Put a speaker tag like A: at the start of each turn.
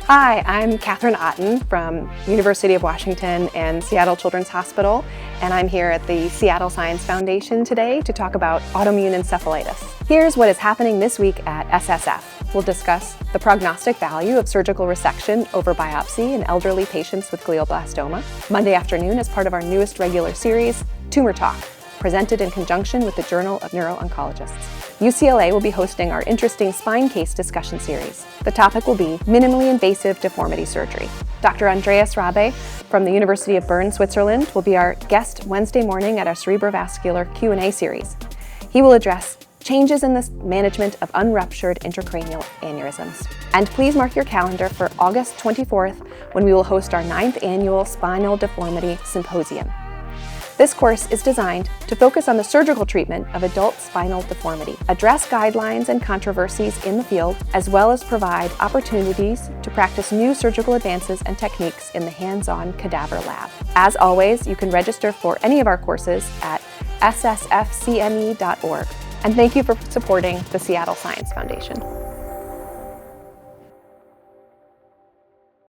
A: Hi, I'm Catherine Otten from University of Washington and Seattle Children's Hospital, and I'm here at the Seattle Science Foundation today to talk about autoimmune encephalitis. Here's what is happening this week at SSF. We'll discuss the prognostic value of surgical resection over biopsy in elderly patients with glioblastoma. Monday afternoon, as part of our newest regular series, Tumor Talk, presented in conjunction with the Journal of Neuro-Oncologists. UCLA will be hosting our interesting spine case discussion series. The topic will be minimally invasive deformity surgery. Dr. Andreas Rabe from the University of Bern, Switzerland, will be our guest Wednesday morning at our cerebrovascular Q&A series. He will address changes in the management of unruptured intracranial aneurysms. And please mark your calendar for August 24th, when we will host our 9th annual Spinal Deformity Symposium. This course is designed to focus on the surgical treatment of adult spinal deformity, address guidelines and controversies in the field, as well as provide opportunities to practice new surgical advances and techniques in the hands-on cadaver lab. As always, you can register for any of our courses at ssfcme.org. And thank you for supporting the Seattle Science Foundation.